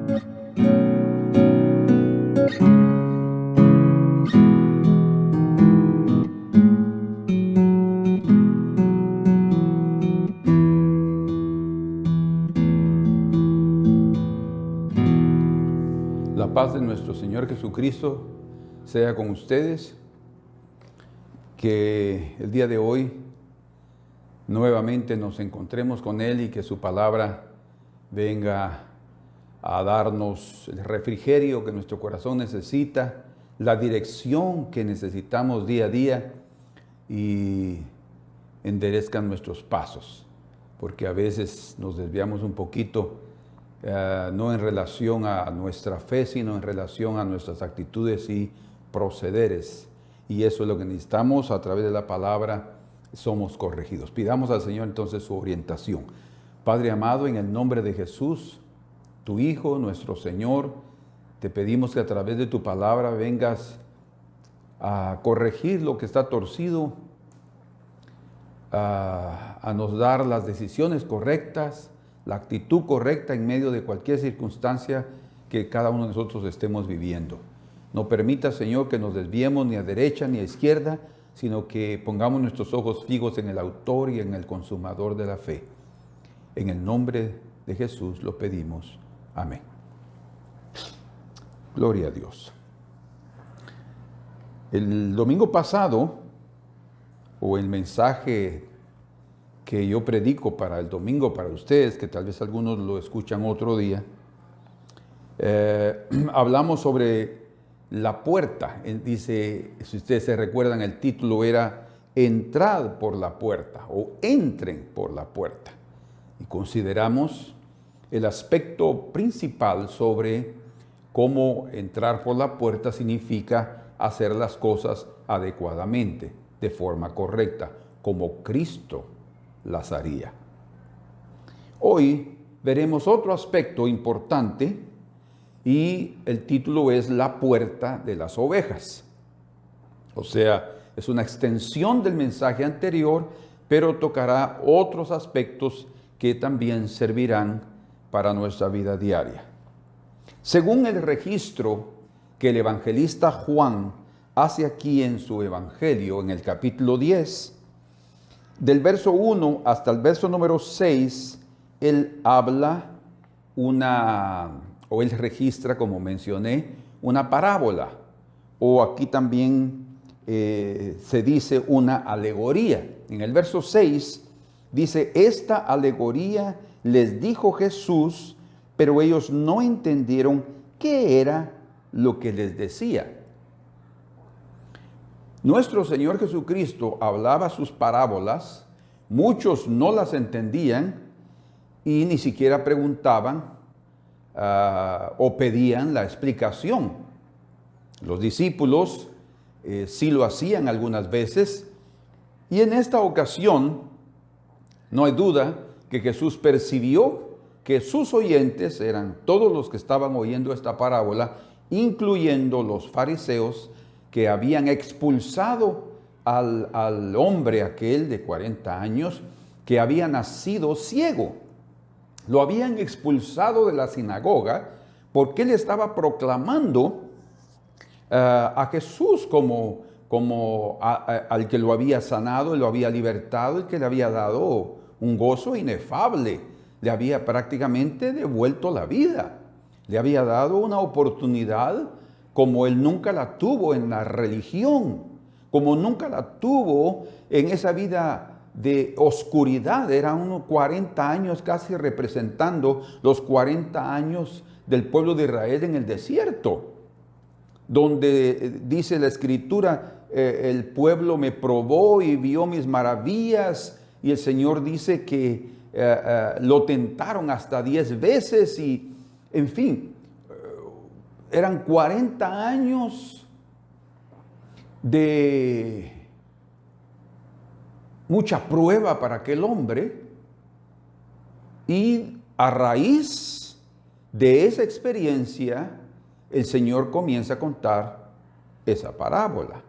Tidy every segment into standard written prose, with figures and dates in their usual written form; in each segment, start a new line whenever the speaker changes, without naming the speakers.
La paz de nuestro Señor Jesucristo sea con ustedes. Que el día de hoy nuevamente nos encontremos con Él y que su palabra venga a darnos el refrigerio que nuestro corazón necesita, la dirección que necesitamos día a día y enderezcan nuestros pasos, porque a veces nos desviamos un poquito, no en relación a nuestra fe, sino en relación a nuestras actitudes y procederes. Y eso es lo que necesitamos. A través de la palabra somos corregidos. Pidamos al Señor entonces su orientación. Padre amado, en el nombre de Jesús, tu Hijo, nuestro Señor, te pedimos que a través de tu palabra vengas a corregir lo que está torcido, a nos dar las decisiones correctas, la actitud correcta en medio de cualquier circunstancia que cada uno de nosotros estemos viviendo. No permita, Señor, que nos desviemos ni a derecha ni a izquierda, sino que pongamos nuestros ojos fijos en el autor y en el consumador de la fe. En el nombre de Jesús lo pedimos. Amén. Gloria a Dios. El domingo pasado, o el mensaje que yo predico para el domingo para ustedes, que tal vez algunos lo escuchan otro día, hablamos sobre la puerta. Dice, si ustedes se recuerdan, el título era Entrad por la puerta o Entren por la puerta. Y consideramos el aspecto principal sobre cómo entrar por la puerta significa hacer las cosas adecuadamente, de forma correcta, como Cristo las haría. Hoy veremos otro aspecto importante y el título es La puerta de las ovejas. O sea, es una extensión del mensaje anterior, pero tocará otros aspectos que también servirán para nuestra vida diaria. Según el registro que el evangelista Juan hace aquí en su evangelio, en el capítulo 10, del verso 1 hasta el verso número 6, él habla él registra, como mencioné, una parábola, o aquí también se dice una alegoría. En el verso 6 dice, esta alegoría les dijo Jesús, pero ellos no entendieron qué era lo que les decía. Nuestro Señor Jesucristo hablaba sus parábolas, muchos no las entendían y ni siquiera preguntaban o pedían la explicación. Los discípulos sí lo hacían algunas veces, y en esta ocasión no hay duda que Jesús percibió que sus oyentes eran todos los que estaban oyendo esta parábola, incluyendo los fariseos que habían expulsado al hombre aquel de 40 años que había nacido ciego. Lo habían expulsado de la sinagoga porque él estaba proclamando a Jesús como al que lo había sanado, lo había libertado, el que le había dado un gozo inefable, le había prácticamente devuelto la vida, le había dado una oportunidad como él nunca la tuvo en la religión, como nunca la tuvo en esa vida de oscuridad. Eran unos 40 años casi representando los 40 años del pueblo de Israel en el desierto, donde dice la Escritura, el pueblo me probó y vio mis maravillas, y el Señor dice que lo tentaron hasta 10 veces y, en fin, eran 40 años de mucha prueba para aquel hombre, y a raíz de esa experiencia el Señor comienza a contar esa parábola.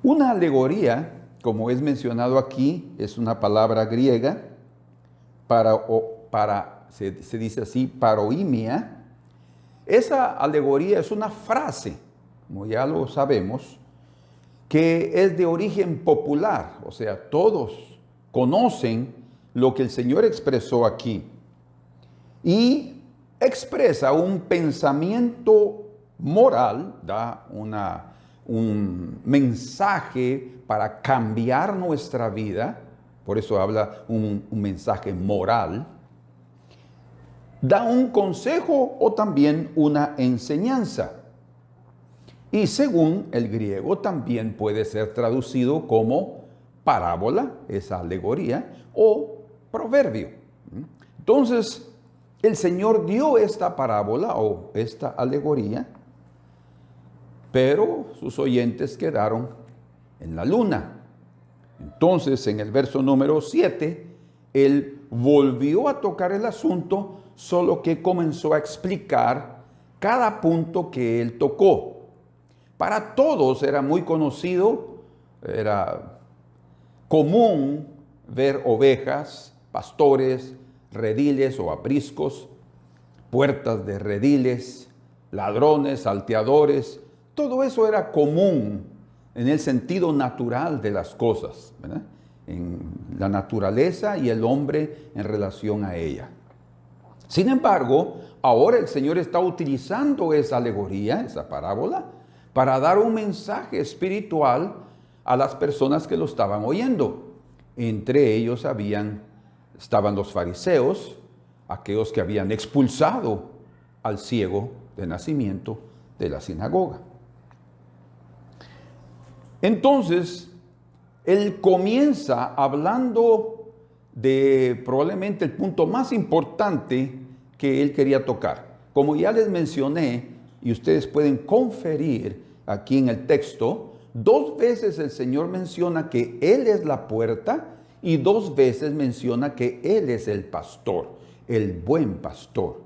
Una alegoría, como es mencionado aquí, es una palabra griega para se dice así, paroimia. Esa alegoría es una frase, como ya lo sabemos, que es de origen popular, o sea, todos conocen lo que el Señor expresó aquí y expresa un pensamiento moral, da un mensaje para cambiar nuestra vida, por eso habla un mensaje moral, da un consejo o también una enseñanza. Y según el griego también puede ser traducido como parábola, esa alegoría, o proverbio. Entonces, el Señor dio esta parábola o esta alegoría, pero sus oyentes quedaron en la luna. Entonces, en el verso número 7, Él volvió a tocar el asunto, solo que comenzó a explicar cada punto que Él tocó. Para todos era muy conocido, era común ver ovejas, pastores, rediles o apriscos, puertas de rediles, ladrones, salteadores. Todo eso era común en el sentido natural de las cosas, ¿verdad? En la naturaleza y el hombre en relación a ella. Sin embargo, ahora el Señor está utilizando esa alegoría, esa parábola, para dar un mensaje espiritual a las personas que lo estaban oyendo. Entre ellos estaban los fariseos, aquellos que habían expulsado al ciego de nacimiento de la sinagoga. Entonces, Él comienza hablando de probablemente el punto más importante que Él quería tocar. Como ya les mencioné, y ustedes pueden conferir aquí en el texto, 2 veces el Señor menciona que Él es la puerta y 2 veces menciona que Él es el pastor, el buen pastor.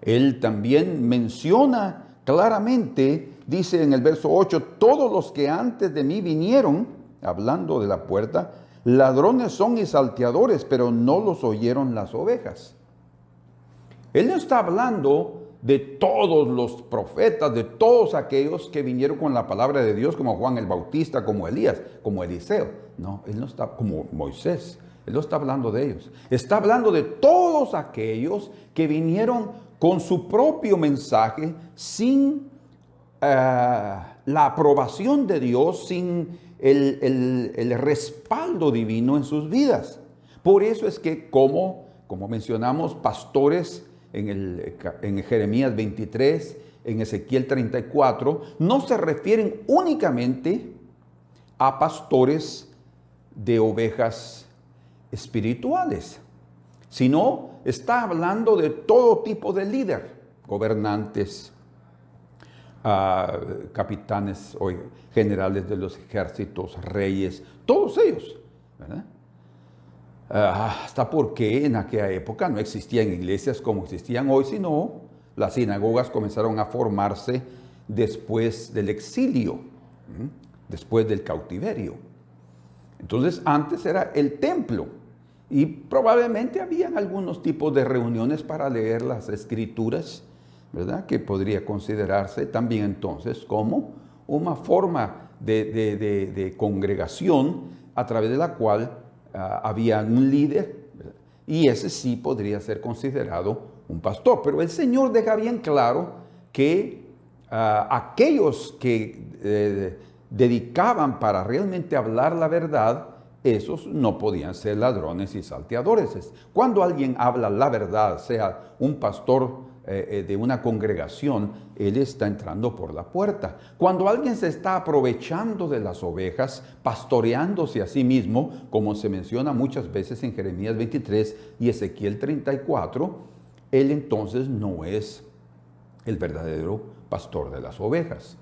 Él también menciona claramente, dice en el verso 8, todos los que antes de mí vinieron, hablando de la puerta, ladrones son y salteadores, pero no los oyeron las ovejas. Él no está hablando de todos los profetas, de todos aquellos que vinieron con la palabra de Dios, como Juan el Bautista, como Elías, como Eliseo. No, él no está, como Moisés, él no está hablando de ellos. Está hablando de todos aquellos que vinieron con su propio mensaje, sin la aprobación de Dios, sin el respaldo divino en sus vidas. Por eso es que, como mencionamos, pastores en Jeremías 23, en Ezequiel 34, no se refieren únicamente a pastores de ovejas espirituales, sino está hablando de todo tipo de líder, gobernantes, capitanes o generales de los ejércitos, reyes, todos ellos, ¿verdad? Hasta porque en aquella época no existían iglesias como existían hoy, sino las sinagogas comenzaron a formarse después del exilio, después del cautiverio. Entonces antes era el templo y probablemente habían algunos tipos de reuniones para leer las escrituras, ¿verdad? Que podría considerarse también entonces como una forma de congregación a través de la cual había un líder, ¿verdad? Y ese sí podría ser considerado un pastor. Pero el Señor deja bien claro que aquellos que dedicaban para realmente hablar la verdad, esos no podían ser ladrones y salteadores. Cuando alguien habla la verdad, sea un pastor de una congregación, él está entrando por la puerta. Cuando alguien se está aprovechando de las ovejas, pastoreándose a sí mismo, como se menciona muchas veces en Jeremías 23 y Ezequiel 34, él entonces no es el verdadero pastor de las ovejas.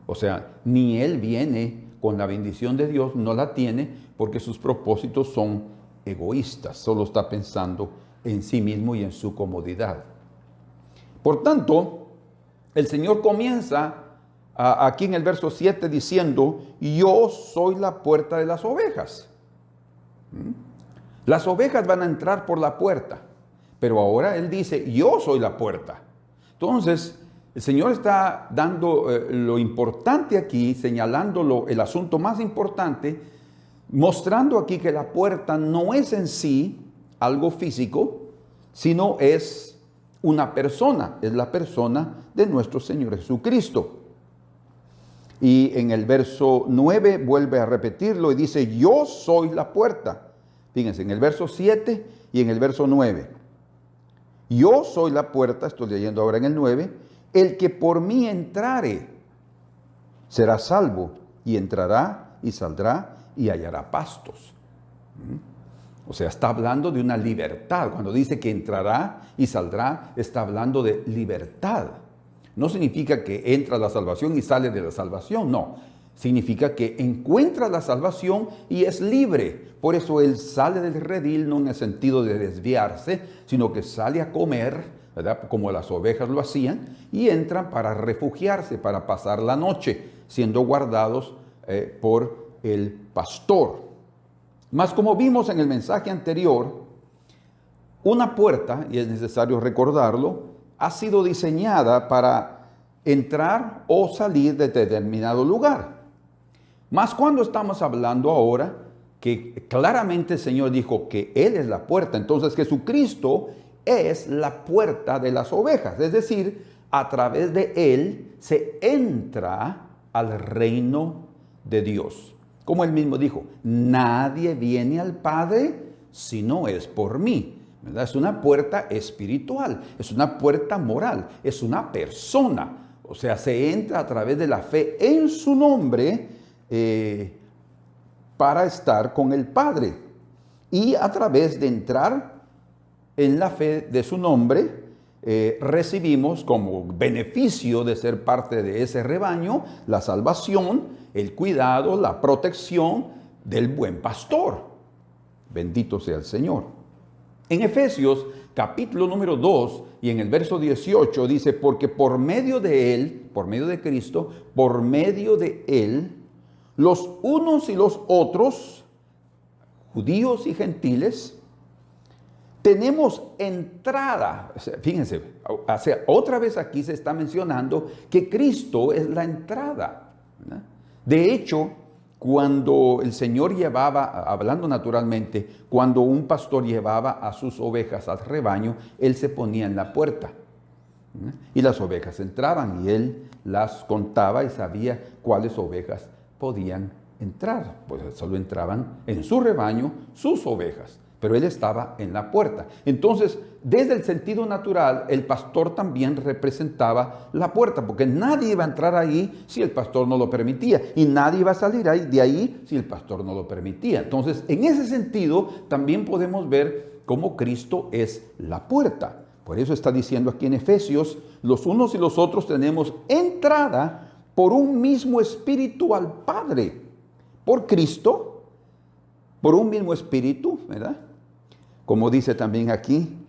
O sea, ni él viene con la bendición de Dios, no la tiene, porque sus propósitos son egoístas, solo está pensando en sí mismo y en su comodidad. Por tanto, el Señor comienza aquí en el verso 7 diciendo, yo soy la puerta de las ovejas. Las ovejas van a entrar por la puerta. pero ahora Él dice, yo soy la puerta. Entonces, el Señor está dando lo importante aquí, señalando el asunto más importante, mostrando aquí que la puerta no es en sí algo físico, sino es una persona, es la persona de nuestro Señor Jesucristo. Y en el verso 9 vuelve a repetirlo y dice, yo soy la puerta. Fíjense, en el verso 7 y en el verso 9. Yo soy la puerta, estoy leyendo ahora en el 9, el que por mí entrare será salvo, y entrará y saldrá y hallará pastos. O sea, está hablando de una libertad. Cuando dice que entrará y saldrá, está hablando de libertad. No significa que entra a la salvación y sale de la salvación, no. Significa que encuentra la salvación y es libre. Por eso Él sale del redil, no en el sentido de desviarse, sino que sale a comer, ¿verdad? Como las ovejas lo hacían, y entran para refugiarse, para pasar la noche, siendo guardados por el pastor. Mas como vimos en el mensaje anterior, una puerta, y es necesario recordarlo, ha sido diseñada para entrar o salir de determinado lugar. Mas cuando estamos hablando ahora, que claramente el Señor dijo que Él es la puerta, entonces Jesucristo es la puerta de las ovejas, es decir, a través de Él se entra al reino de Dios. Como Él mismo dijo, nadie viene al Padre si no es por mí. ¿Verdad? Es una puerta espiritual, es una puerta moral, es una persona. O sea, se entra a través de la fe en su nombre para estar con el Padre. Y a través de entrar en la fe de su nombre, recibimos como beneficio de ser parte de ese rebaño la salvación, el cuidado, la protección del buen pastor. Bendito sea el Señor. En Efesios capítulo número 2 y en el verso 18 dice, porque por medio de Él, por medio de Cristo, por medio de Él, los unos y los otros, judíos y gentiles, tenemos entrada. Fíjense, otra vez aquí se está mencionando que Cristo es la entrada, ¿verdad? De hecho, cuando el Señor llevaba, hablando naturalmente, cuando un pastor llevaba a sus ovejas al rebaño, Él se ponía en la puerta. Y las ovejas entraban y Él las contaba y sabía cuáles ovejas podían entrar. Pues solo entraban en su rebaño sus ovejas, pero Él estaba en la puerta. Entonces, desde el sentido natural, el pastor también representaba la puerta, porque nadie iba a entrar ahí si el pastor no lo permitía, y nadie iba a salir de ahí si el pastor no lo permitía. Entonces, en ese sentido, también podemos ver cómo Cristo es la puerta. Por eso está diciendo aquí en Efesios, los unos y los otros tenemos entrada por un mismo espíritu al Padre, por Cristo, por un mismo espíritu, ¿verdad? Como dice también aquí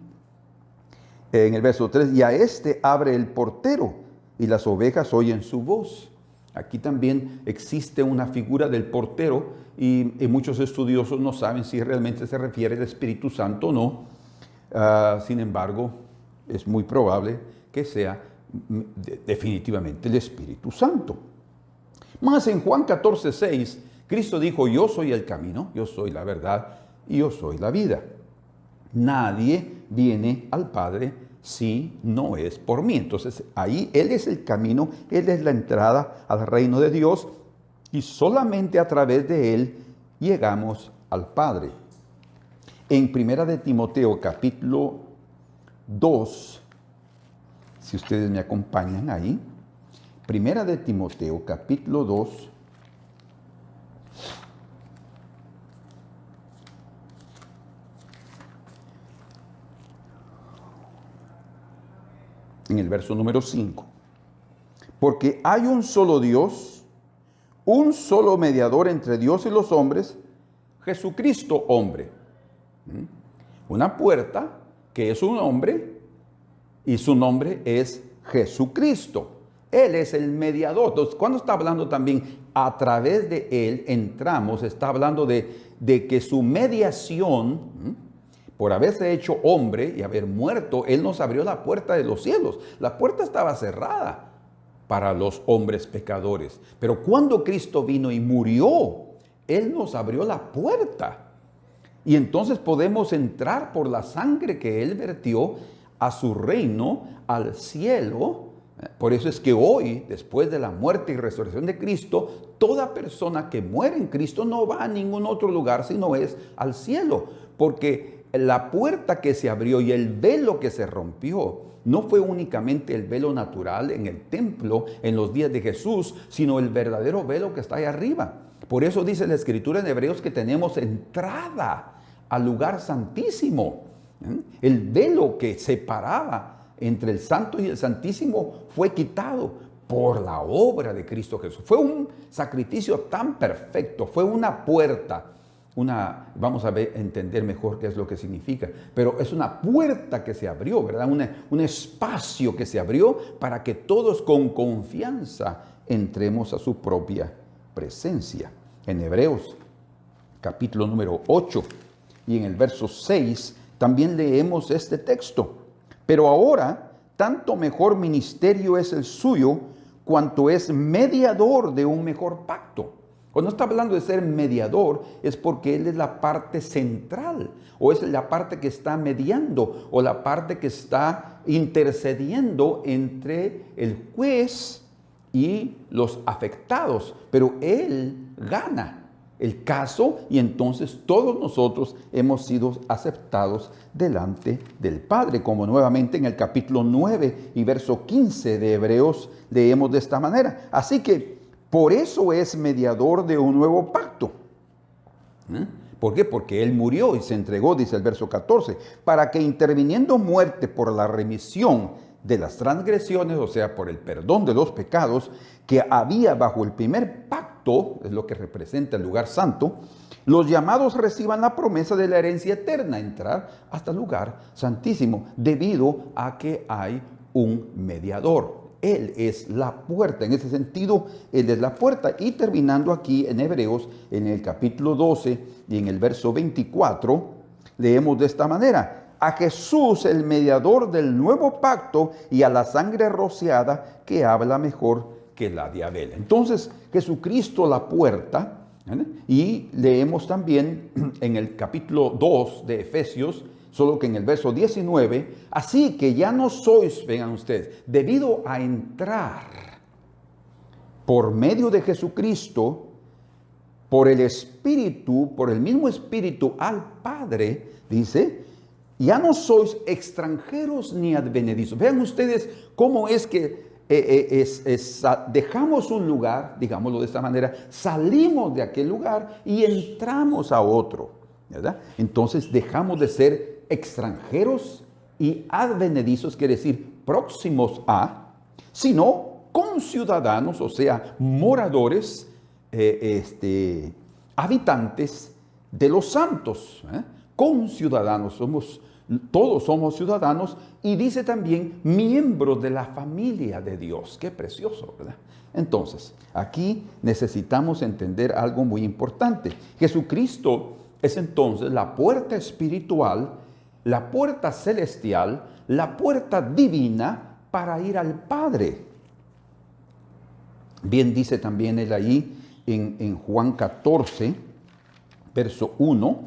en el verso 3, y a este abre el portero y las ovejas oyen su voz. Aquí también existe una figura del portero y muchos estudiosos no saben si realmente se refiere al Espíritu Santo o no. Sin embargo, es muy probable que sea definitivamente el Espíritu Santo. Más en Juan 14:6, Cristo dijo, yo soy el camino, yo soy la verdad y yo soy la vida. Nadie viene al Padre si no es por mí. Entonces ahí Él es el camino, Él es la entrada al reino de Dios y solamente a través de Él llegamos al Padre. En Primera de Timoteo capítulo 2, si ustedes me acompañan ahí, Primera de Timoteo capítulo 2, en el verso número 5. Porque hay un solo Dios, un solo mediador entre Dios y los hombres, Jesucristo hombre. Una puerta que es un hombre y su nombre es Jesucristo. Él es el mediador. Entonces, cuando está hablando también a través de Él entramos, está hablando de que su mediación por haberse hecho hombre y haber muerto, Él nos abrió la puerta de los cielos. La puerta estaba cerrada para los hombres pecadores. Pero cuando Cristo vino y murió, Él nos abrió la puerta. Y entonces podemos entrar por la sangre que Él vertió a su reino, al cielo. Por eso es que hoy, después de la muerte y resurrección de Cristo, toda persona que muere en Cristo no va a ningún otro lugar, sino es al cielo. Porque la puerta que se abrió y el velo que se rompió no fue únicamente el velo natural en el templo en los días de Jesús, sino el verdadero velo que está ahí arriba. Por eso dice la Escritura en Hebreos que tenemos entrada al lugar santísimo. El velo que separaba entre el santo y el santísimo fue quitado por la obra de Cristo Jesús. Fue un sacrificio tan perfecto, fue una puerta, vamos a entender mejor qué es lo que significa, pero es una puerta que se abrió, ¿verdad? Un espacio que se abrió para que todos con confianza entremos a su propia presencia. En Hebreos, capítulo número 8, y en el verso 6, también leemos este texto. Pero ahora, tanto mejor ministerio es el suyo, cuanto es mediador de un mejor pacto. Cuando está hablando de ser mediador, es porque Él es la parte central, o es la parte que está mediando, o la parte que está intercediendo entre el juez y los afectados. Pero Él gana el caso y entonces todos nosotros hemos sido aceptados delante del Padre, como nuevamente en el capítulo 9 y verso 15 de Hebreos leemos de esta manera. Así que por eso es mediador de un nuevo pacto. ¿Por qué? Porque Él murió y se entregó, dice el verso 14, para que interviniendo muerte por la remisión de las transgresiones, o sea, por el perdón de los pecados que había bajo el primer pacto, es lo que representa el lugar santo, los llamados reciban la promesa de la herencia eterna, entrar hasta el lugar santísimo, debido a que hay un mediador. Él es la puerta, en ese sentido, Él es la puerta. Y terminando aquí en Hebreos, en el capítulo 12 y en el verso 24, leemos de esta manera: a Jesús, el mediador del nuevo pacto, y a la sangre rociada que habla mejor que la de Abel. Entonces, Jesucristo la puerta, y leemos también en el capítulo 2 de Efesios, solo que en el verso 19, así que ya no sois, vean ustedes, debido a entrar por medio de Jesucristo, por el Espíritu, por el mismo Espíritu al Padre, dice, ya no sois extranjeros ni advenedizos. Vean ustedes cómo es que dejamos un lugar, digámoslo de esta manera, salimos de aquel lugar y entramos a otro, ¿verdad? Entonces dejamos de ser extranjeros y advenedizos, quiere decir próximos a, sino conciudadanos, o sea, moradores, habitantes de los santos, conciudadanos, todos somos ciudadanos, y dice también miembros de la familia de Dios. Qué precioso, ¿verdad? Entonces, aquí necesitamos entender algo muy importante. Jesucristo es entonces la puerta espiritual, la puerta celestial, la puerta divina para ir al Padre. Bien dice también él ahí en Juan 14, verso 1.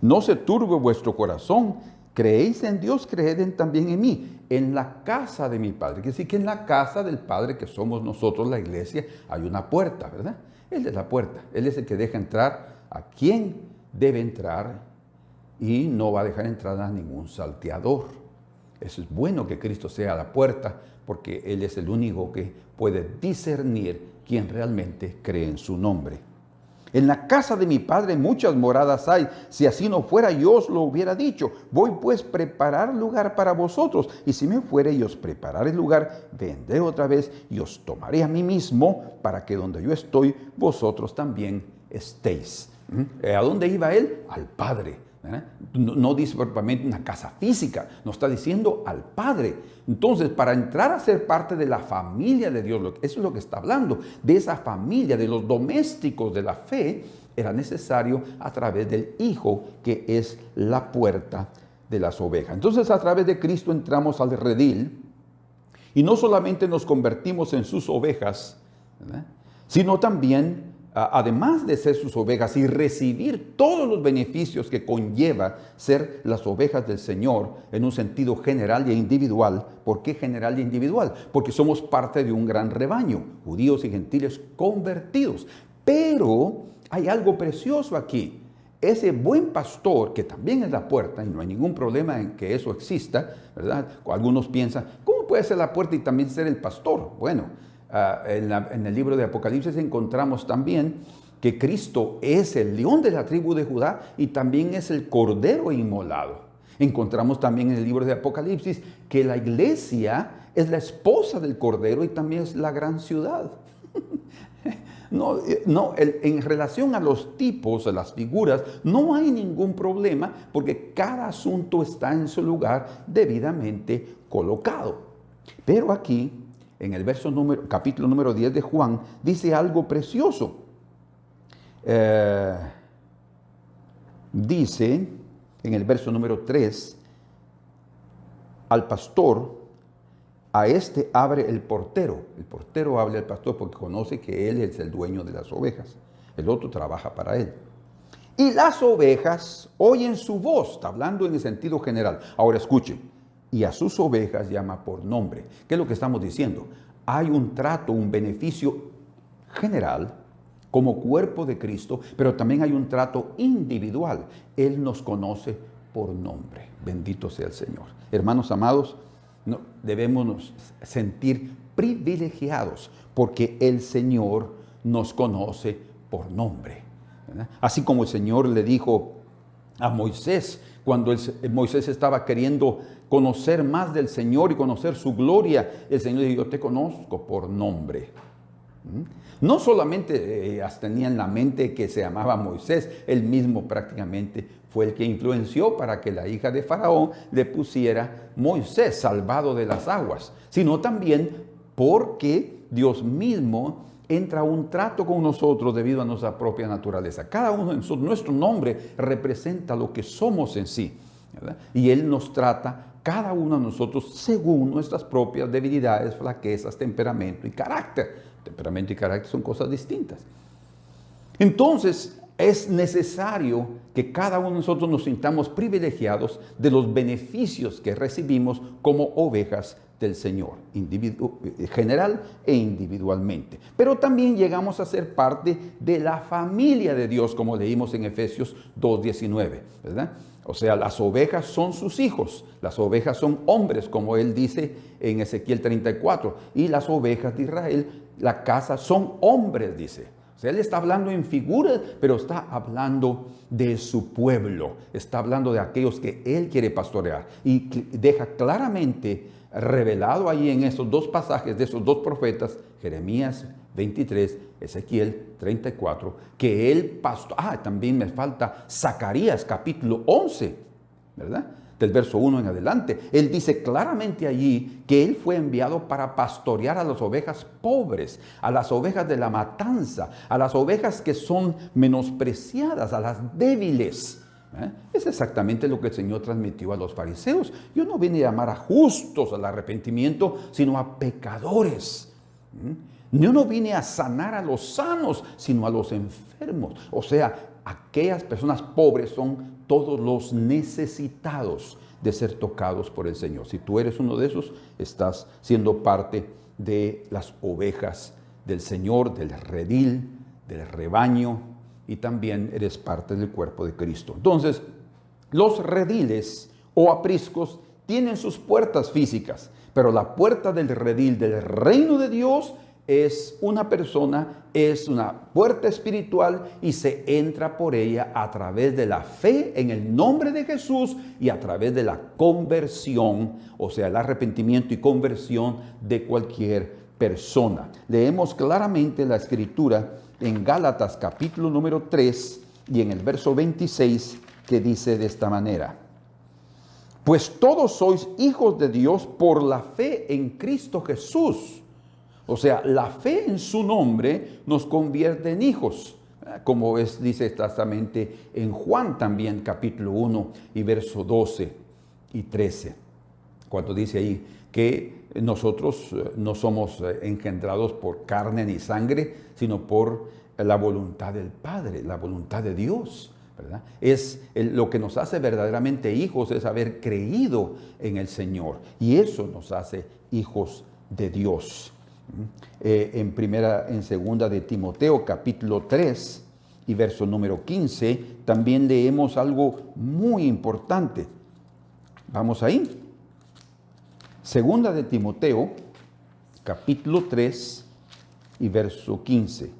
No se turbe vuestro corazón, creéis en Dios, creed también en mí. En la casa de mi Padre, quiere decir que en la casa del Padre, que somos nosotros, la iglesia, hay una puerta, ¿verdad? Él es la puerta, Él es el que deja entrar a quien debe entrar y no va a dejar entrar a ningún salteador. Eso es bueno que Cristo sea la puerta, porque Él es el único que puede discernir quién realmente cree en su nombre. En la casa de mi Padre muchas moradas hay. Si así no fuera, yo os lo hubiera dicho. Voy pues a preparar lugar para vosotros. Y si me fuere y os prepararé lugar, vendré otra vez y os tomaré a mí mismo, para que donde yo estoy, vosotros también estéis. ¿A dónde iba él? Al Padre. No dice propiamente una casa física, nos está diciendo al Padre. Entonces, para entrar a ser parte de la familia de Dios, eso es lo que está hablando, de esa familia, de los domésticos de la fe, era necesario a través del Hijo, que es la puerta de las ovejas. Entonces, a través de Cristo entramos al redil y no solamente nos convertimos en sus ovejas, ¿verdad?, sino también, además de ser sus ovejas y recibir todos los beneficios que conlleva ser las ovejas del Señor en un sentido general e individual. ¿Por qué general e individual? Porque somos parte de un gran rebaño, judíos y gentiles convertidos. Pero hay algo precioso aquí. Ese buen pastor, que también es la puerta, y no hay ningún problema en que eso exista, ¿verdad? Algunos piensan, ¿cómo puede ser la puerta y también ser el pastor? Bueno, en el libro de Apocalipsis encontramos también que Cristo es el león de la tribu de Judá y también es el cordero inmolado. Encontramos también en el libro de Apocalipsis que la iglesia es la esposa del cordero y también es la gran ciudad. En relación a los tipos, a las figuras, no hay ningún problema porque cada asunto está en su lugar debidamente colocado. Pero aquí, en el capítulo número 10 de Juan, dice algo precioso. Dice en el verso número 3, al pastor, a este abre el portero. El portero habla al pastor porque conoce que él es el dueño de las ovejas. El otro trabaja para él. Y las ovejas oyen su voz. Está hablando en el sentido general. Ahora escuchen. Y a sus ovejas llama por nombre. ¿Qué es lo que estamos diciendo? Hay un trato, un beneficio general como cuerpo de Cristo, pero también hay un trato individual. Él nos conoce por nombre. Bendito sea el Señor. Hermanos amados, debemos sentir privilegiados porque el Señor nos conoce por nombre, ¿verdad? Así como el Señor le dijo a Moisés, cuando Moisés estaba queriendo conocer más del Señor y conocer su gloria, el Señor dijo, yo te conozco por nombre. No solamente tenía en la mente que se llamaba Moisés, él mismo prácticamente fue el que influenció para que la hija de Faraón le pusiera Moisés, salvado de las aguas, sino también porque Dios mismo entra a un trato con nosotros debido a nuestra propia naturaleza. Cada uno de nosotros, nuestro nombre representa lo que somos en sí, ¿verdad? Y Él nos trata, cada uno de nosotros, según nuestras propias debilidades, flaquezas, temperamento y carácter. Temperamento y carácter son cosas distintas. Entonces, es necesario que cada uno de nosotros nos sintamos privilegiados de los beneficios que recibimos como ovejas del Señor, general e individualmente. Pero también llegamos a ser parte de la familia de Dios, como leímos en Efesios 2:19, ¿verdad? O sea, las ovejas son sus hijos, las ovejas son hombres, como él dice en Ezequiel 34, y las ovejas de Israel, la casa, son hombres, dice. O sea, él está hablando en figuras, pero está hablando de su pueblo, está hablando de aquellos que él quiere pastorear y deja claramente revelado ahí en esos dos pasajes de esos dos profetas, Jeremías 23, Ezequiel 34, que él pastor. También me falta Zacarías capítulo 11, ¿verdad? Del verso 1 en adelante. Él dice claramente allí que él fue enviado para pastorear a las ovejas pobres, a las ovejas de la matanza, a las ovejas que son menospreciadas, a las débiles. Es exactamente lo que el Señor transmitió a los fariseos. Yo no vine a llamar a justos al arrepentimiento, sino a pecadores. Yo no vine a sanar a los sanos, sino a los enfermos. O sea, aquellas personas pobres son todos los necesitados de ser tocados por el Señor. Si tú eres uno de esos, estás siendo parte de las ovejas del Señor, del redil, del rebaño, y también eres parte del cuerpo de Cristo. Entonces, los rediles o apriscos tienen sus puertas físicas, pero la puerta del redil del reino de Dios es una persona, es una puerta espiritual y se entra por ella a través de la fe en el nombre de Jesús y a través de la conversión, o sea, el arrepentimiento y conversión de cualquier persona. Leemos claramente la escritura en Gálatas capítulo número 3 y en el verso 26, que dice de esta manera: pues todos sois hijos de Dios por la fe en Cristo Jesús. O sea, la fe en su nombre nos convierte en hijos. como dice exactamente en Juan también, capítulo 1 y verso 12 y 13, cuando dice ahí que nosotros no somos engendrados por carne ni sangre, sino por la voluntad del Padre, la voluntad de Dios, ¿verdad? Lo que nos hace verdaderamente hijos es haber creído en el Señor, y eso nos hace hijos de Dios. En segunda de Timoteo, capítulo 3 y verso número 15, también leemos algo muy importante. Vamos ahí. Segunda de Timoteo, capítulo 3 y verso 15.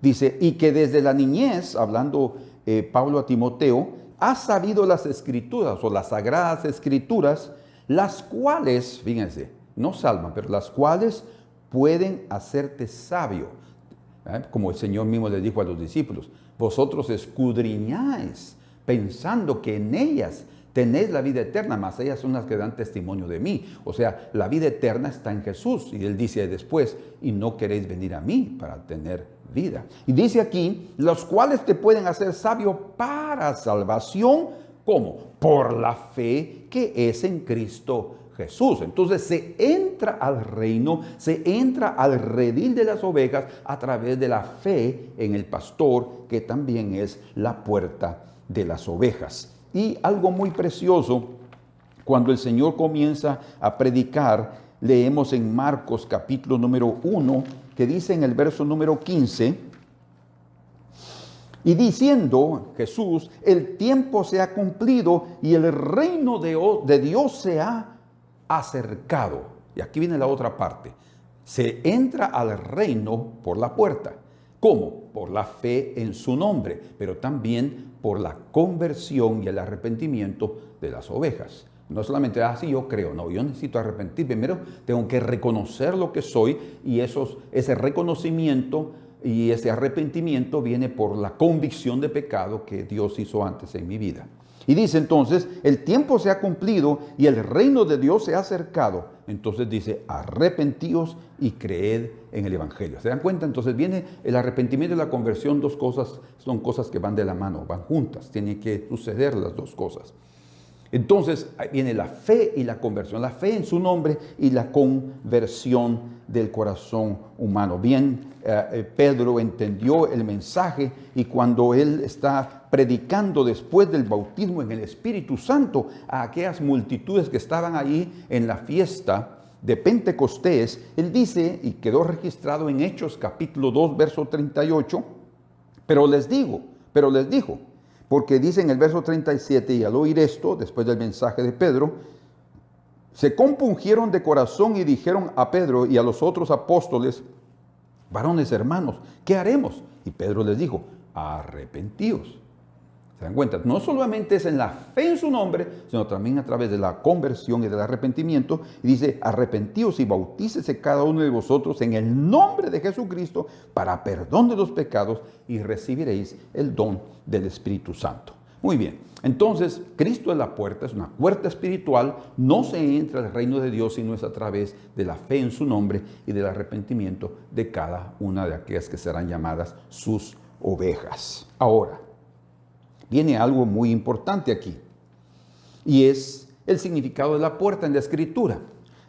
Dice, y que desde la niñez, hablando Pablo a Timoteo, has sabido las escrituras o las sagradas escrituras, las cuales, fíjense, no salvan, pero las cuales pueden hacerte sabio. Como el Señor mismo le dijo a los discípulos, vosotros escudriñáis pensando que en ellas tenéis la vida eterna, mas ellas son las que dan testimonio de mí. O sea, la vida eterna está en Jesús. Y Él dice después, y no queréis venir a mí para tener vida. Y dice aquí, los cuales te pueden hacer sabio para salvación, ¿cómo? Por la fe que es en Cristo Jesús. Entonces se entra al reino, se entra al redil de las ovejas a través de la fe en el pastor, que también es la puerta de las ovejas. Y algo muy precioso, cuando el Señor comienza a predicar, leemos en Marcos capítulo número 1, que dice en el verso número 15, y diciendo Jesús, el tiempo se ha cumplido y el reino de Dios se ha acercado. Y aquí viene la otra parte. Se entra al reino por la puerta. ¿Cómo? Por la fe en su nombre, pero también por la conversión y el arrepentimiento de las ovejas. No solamente, sí, yo creo, no, yo necesito arrepentir. Primero tengo que reconocer lo que soy, y ese reconocimiento y ese arrepentimiento viene por la convicción de pecado que Dios hizo antes en mi vida. Y dice entonces, el tiempo se ha cumplido y el reino de Dios se ha acercado. Entonces dice, arrepentíos y creed en el Evangelio. ¿Se dan cuenta? Entonces viene el arrepentimiento y la conversión, dos cosas, son cosas que van de la mano, van juntas, tienen que suceder las dos cosas. Entonces ahí viene la fe y la conversión, la fe en su nombre y la conversión del corazón humano. Bien, Pedro entendió el mensaje, y cuando él está predicando después del bautismo en el Espíritu Santo a aquellas multitudes que estaban ahí en la fiesta de Pentecostés, él dice, y quedó registrado en Hechos capítulo 2, verso 38, pero les dijo, porque dice en el verso 37, y al oír esto, después del mensaje de Pedro, se compungieron de corazón y dijeron a Pedro y a los otros apóstoles, varones hermanos, ¿qué haremos? Y Pedro les dijo, arrepentíos. ¿Se dan cuenta? No solamente es en la fe en su nombre, sino también a través de la conversión y del arrepentimiento. Y dice, arrepentíos y bautícese cada uno de vosotros en el nombre de Jesucristo para perdón de los pecados, y recibiréis el don del Espíritu Santo. Muy bien, entonces Cristo es la puerta, es una puerta espiritual. No se entra al reino de Dios si no es a través de la fe en su nombre y del arrepentimiento de cada una de aquellas que serán llamadas sus ovejas. Ahora, viene algo muy importante aquí, y es el significado de la puerta en la Escritura.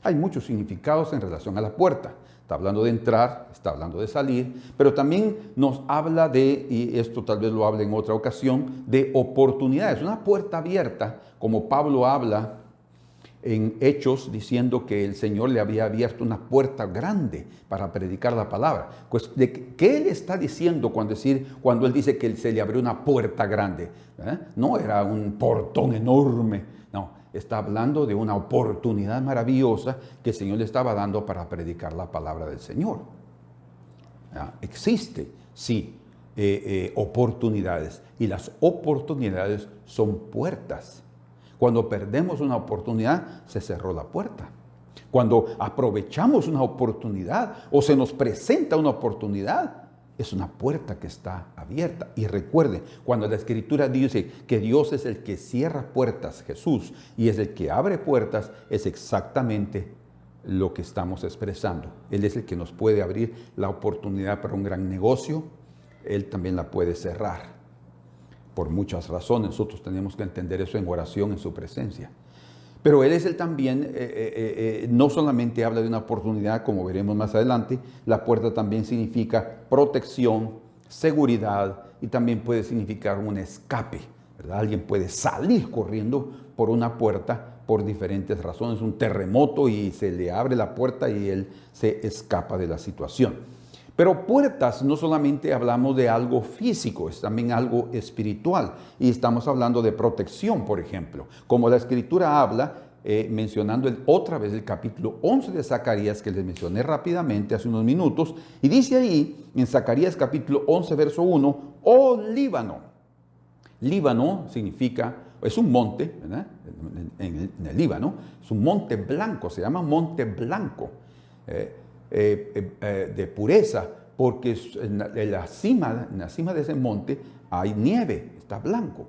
Hay muchos significados en relación a la puerta. Está hablando de entrar, está hablando de salir, pero también nos habla de, y esto tal vez lo hable en otra ocasión, de oportunidades. Una puerta abierta, como Pablo habla en Hechos, diciendo que el Señor le había abierto una puerta grande para predicar la palabra. Pues, ¿qué él está diciendo cuando él dice que se le abrió una puerta grande? No era un portón enorme, no. Está hablando de una oportunidad maravillosa que el Señor le estaba dando para predicar la palabra del Señor. Existe, sí, oportunidades, y las oportunidades son puertas. Cuando perdemos una oportunidad, se cerró la puerta. Cuando aprovechamos una oportunidad o se nos presenta una oportunidad, es una puerta que está abierta. Y recuerden, cuando la Escritura dice que Dios es el que cierra puertas, Jesús, y es el que abre puertas, es exactamente lo que estamos expresando. Él es el que nos puede abrir la oportunidad para un gran negocio. Él también la puede cerrar. Por muchas razones, nosotros tenemos que entender eso en oración, en su presencia. Pero Él es el también, no solamente habla de una oportunidad, como veremos más adelante, la puerta también significa protección, seguridad y también puede significar un escape, ¿verdad? Alguien puede salir corriendo por una puerta por diferentes razones, un terremoto y se le abre la puerta y él se escapa de la situación. Pero puertas no solamente hablamos de algo físico, es también algo espiritual. Y estamos hablando de protección, por ejemplo. Como la Escritura habla, mencionando otra vez el capítulo 11 de Zacarías, que les mencioné rápidamente hace unos minutos. Y dice ahí, en Zacarías capítulo 11, verso 1, oh Líbano. Líbano significa, es un monte, ¿verdad? En el Líbano, es un monte blanco, se llama monte blanco. De pureza, porque en la cima de ese monte hay nieve, está blanco.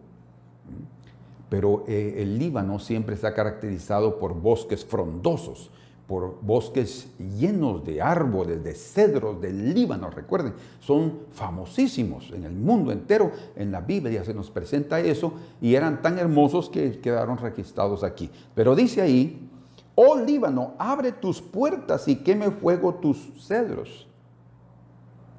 Pero el Líbano siempre está caracterizado por bosques frondosos, por bosques llenos de árboles, de cedros del Líbano. Recuerden, son famosísimos en el mundo entero. En la Biblia se nos presenta eso y eran tan hermosos que quedaron registrados aquí. Pero dice ahí, oh Líbano, abre tus puertas y queme fuego tus cedros.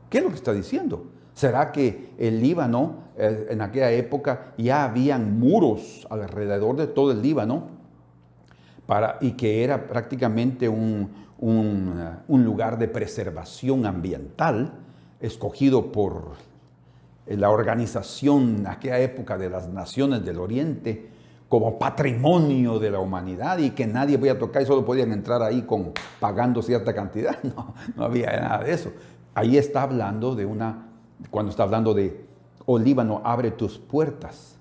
¿Qué es lo que está diciendo? ¿Será que el Líbano, en aquella época, ya habían muros alrededor de todo el Líbano y que era prácticamente un lugar de preservación ambiental escogido por la organización en aquella época de las naciones del Oriente como patrimonio de la humanidad y que nadie podía tocar y solo podían entrar ahí pagando cierta cantidad? No había nada de eso. Ahí está hablando cuando está hablando de, oh Líbano, abre tus puertas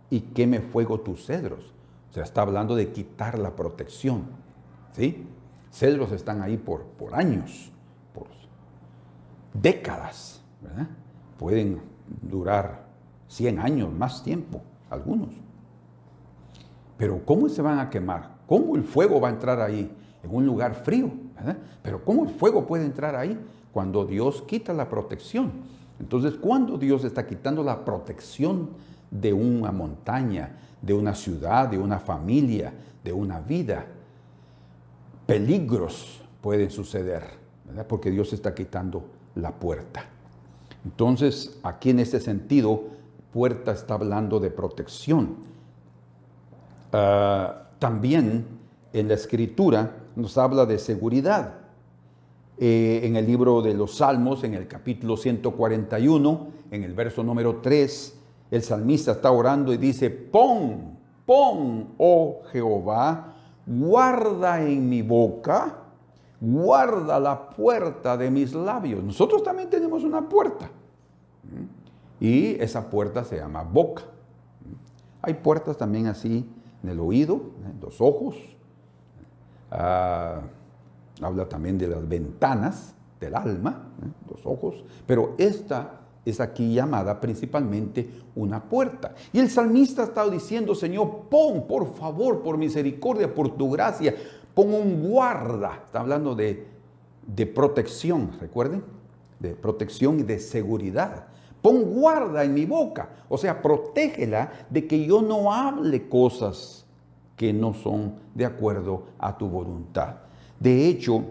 y queme fuego tus cedros. O sea, está hablando de quitar la protección, ¿sí? Cedros están ahí por años, por décadas, ¿verdad? Pueden durar 100 años, más tiempo, algunos. Pero ¿cómo se van a quemar? ¿Cómo el fuego va a entrar ahí? En un lugar frío, ¿verdad? Pero ¿cómo el fuego puede entrar ahí? Cuando Dios quita la protección. Entonces, ¿cuándo Dios está quitando la protección de una montaña, de una ciudad, de una familia, de una vida? Peligros pueden suceder, ¿verdad? Porque Dios está quitando la puerta. Entonces, aquí en este sentido, puerta está hablando de protección. También en la Escritura nos habla de seguridad. En el libro de los Salmos, en el capítulo 141, en el verso número 3, el salmista está orando y dice, pon, oh Jehová, guarda en mi boca, guarda la puerta de mis labios. Nosotros también tenemos una puerta. Y esa puerta se llama boca. Hay puertas también así en el oído, en los ojos. Habla también de las ventanas del alma, los ojos. Pero esta es aquí llamada principalmente una puerta. Y el salmista está diciendo, Señor, pon, por favor, por misericordia, por tu gracia, pon un guarda. Está hablando de protección, recuerden, de protección y de seguridad. Pon guarda en mi boca, o sea, protégela de que yo no hable cosas que no son de acuerdo a tu voluntad. De hecho,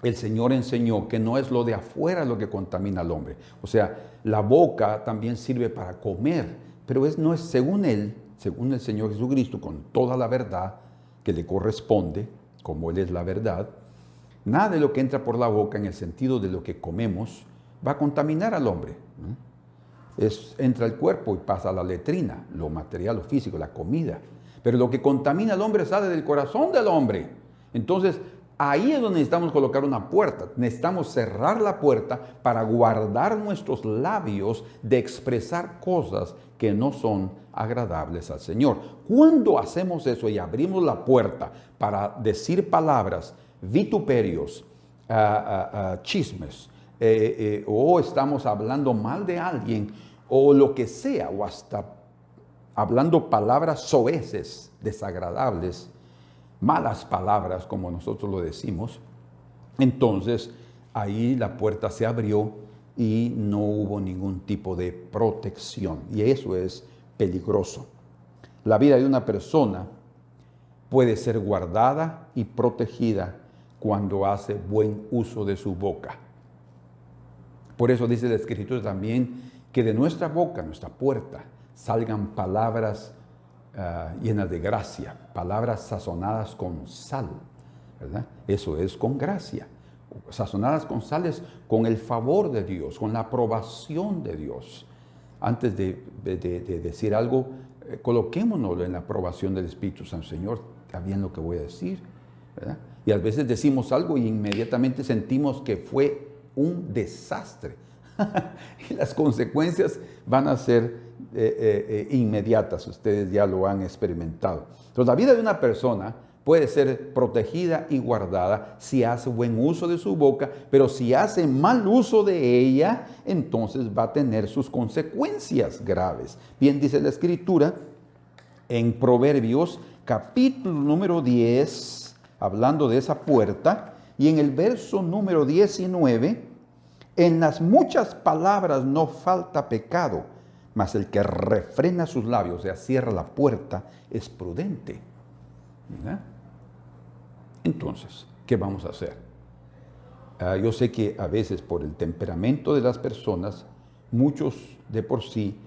el Señor enseñó que no es lo de afuera lo que contamina al hombre. O sea, la boca también sirve para comer, pero no es según Él, según el Señor Jesucristo, con toda la verdad que le corresponde, como Él es la verdad. Nada de lo que entra por la boca en el sentido de lo que comemos va a contaminar al hombre. Entra al cuerpo y pasa a la letrina, lo material, lo físico, la comida. Pero lo que contamina al hombre sale del corazón del hombre. Entonces, ahí es donde necesitamos colocar una puerta. Necesitamos cerrar la puerta para guardar nuestros labios de expresar cosas que no son agradables al Señor. Cuando hacemos eso y abrimos la puerta para decir palabras, vituperios, chismes, o estamos hablando mal de alguien, o lo que sea, o hasta hablando palabras soeces, desagradables, malas palabras, como nosotros lo decimos, entonces ahí la puerta se abrió y no hubo ningún tipo de protección. Y eso es peligroso. La vida de una persona puede ser guardada y protegida cuando hace buen uso de su boca. Por eso dice la Escritura también que de nuestra boca, nuestra puerta, salgan palabras llenas de gracia, palabras sazonadas con sal, ¿verdad? Eso es con gracia. Sazonadas con sal es con el favor de Dios, con la aprobación de Dios. Antes de decir algo, coloquémonos en la aprobación del Espíritu Santo. Señor, está bien lo que voy a decir, ¿verdad? Y a veces decimos algo y inmediatamente sentimos que fue un desastre. Y las consecuencias van a ser inmediatas. Ustedes ya lo han experimentado. Entonces, la vida de una persona puede ser protegida y guardada si hace buen uso de su boca, pero si hace mal uso de ella, entonces va a tener sus consecuencias graves. Bien dice la Escritura en Proverbios capítulo número 10, hablando de esa puerta, y en el verso número 19, en las muchas palabras no falta pecado, mas el que refrena sus labios, o sea, cierra la puerta, es prudente. ¿Verdad? Entonces, ¿qué vamos a hacer? Yo sé que a veces por el temperamento de las personas, muchos de por sí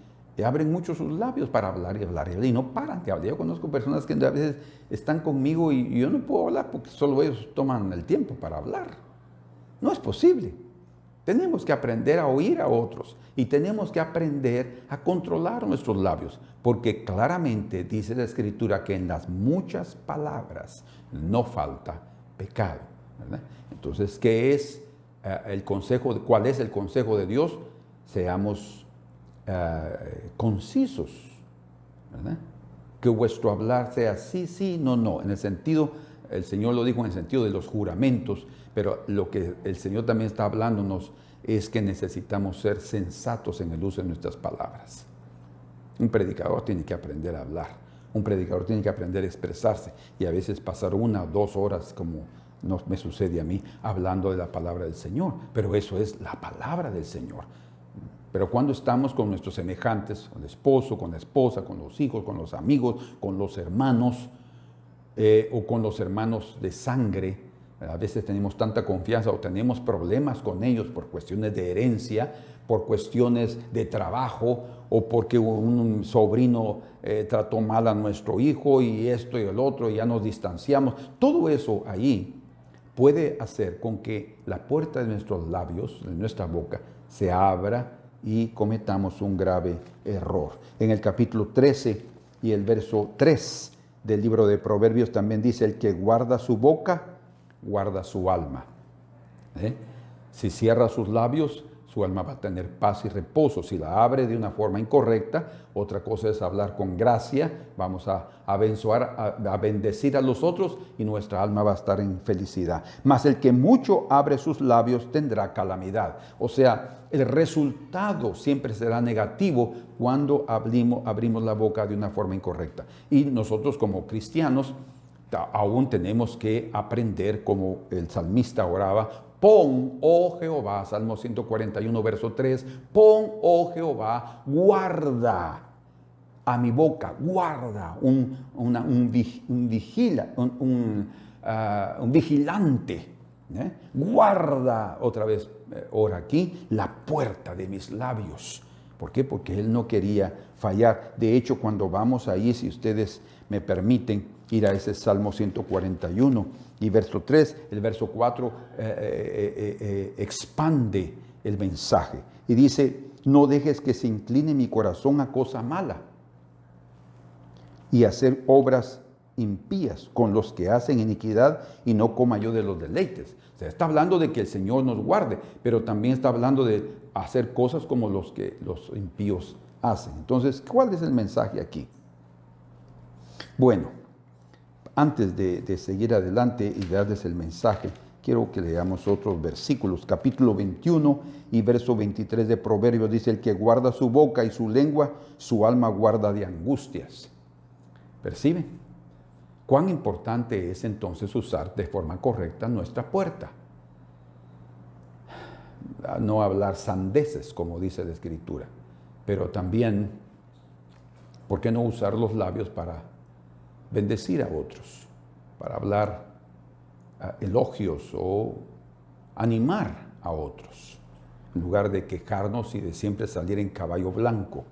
abren mucho sus labios para hablar y hablar y no paran de hablar. Yo conozco personas que a veces están conmigo y yo no puedo hablar porque solo ellos toman el tiempo para hablar. No es posible. Tenemos que aprender a oír a otros y tenemos que aprender a controlar nuestros labios, porque claramente dice la Escritura que en las muchas palabras no falta pecado, ¿verdad? Entonces, ¿qué es el consejo? ¿Cuál es el consejo de Dios? Seamos concisos, ¿verdad? Que vuestro hablar sea sí, sí, no, no. En el sentido, el Señor lo dijo en el sentido de los juramentos, pero lo que el Señor también está hablándonos es que necesitamos ser sensatos en el uso de nuestras palabras. Un predicador tiene que aprender a hablar. Un predicador tiene que aprender a expresarse. Y a veces pasar 1 o 2 horas, como no me sucede a mí, hablando de la palabra del Señor. Pero eso es la palabra del Señor. Pero cuando estamos con nuestros semejantes, con el esposo, con la esposa, con los hijos, con los amigos, con los hermanos, o con los hermanos de sangre, a veces tenemos tanta confianza o tenemos problemas con ellos por cuestiones de herencia, por cuestiones de trabajo o porque un sobrino trató mal a nuestro hijo y esto y el otro y ya nos distanciamos. Todo eso ahí puede hacer con que la puerta de nuestros labios, de nuestra boca, se abra y cometamos un grave error. En el capítulo 13 y el verso 3 del libro de Proverbios también dice: el que guarda su boca, guarda su alma. Si cierra sus labios, su alma va a tener paz y reposo. Si la abre de una forma incorrecta, otra cosa es hablar con gracia, vamos a bendecir a los otros y nuestra alma va a estar en felicidad. Mas el que mucho abre sus labios tendrá calamidad. O sea, el resultado siempre será negativo cuando abrimos la boca de una forma incorrecta. Y nosotros como cristianos aún tenemos que aprender, como el salmista oraba: pon, oh Jehová, Salmo 141, verso 3, pon, oh Jehová, guarda a mi boca, guarda, un vigilante, guarda, otra vez, ora aquí, la puerta de mis labios. ¿Por qué? Porque él no quería fallar. De hecho, cuando vamos ahí, si ustedes me permiten ir a ese Salmo 141 y verso 3, el verso 4 expande el mensaje y dice: no dejes que se incline mi corazón a cosa mala y hacer obras impías con los que hacen iniquidad, y no coma yo de los deleites. O sea, está hablando de que el Señor nos guarde, pero también está hablando de hacer cosas como los que los impíos hacen. Entonces, ¿cuál es el mensaje aquí? Bueno, antes de seguir adelante y darles el mensaje, quiero que leamos otros versículos. Capítulo 21 y verso 23 de Proverbios dice: el que guarda su boca y su lengua, su alma guarda de angustias. ¿Perciben? cuán importante es entonces usar de forma correcta nuestra puerta. No hablar sandeces, como dice la Escritura, pero también, ¿por qué no usar los labios para bendecir a otros? Para hablar elogios o animar a otros, en lugar de quejarnos y de siempre salir en caballo blanco.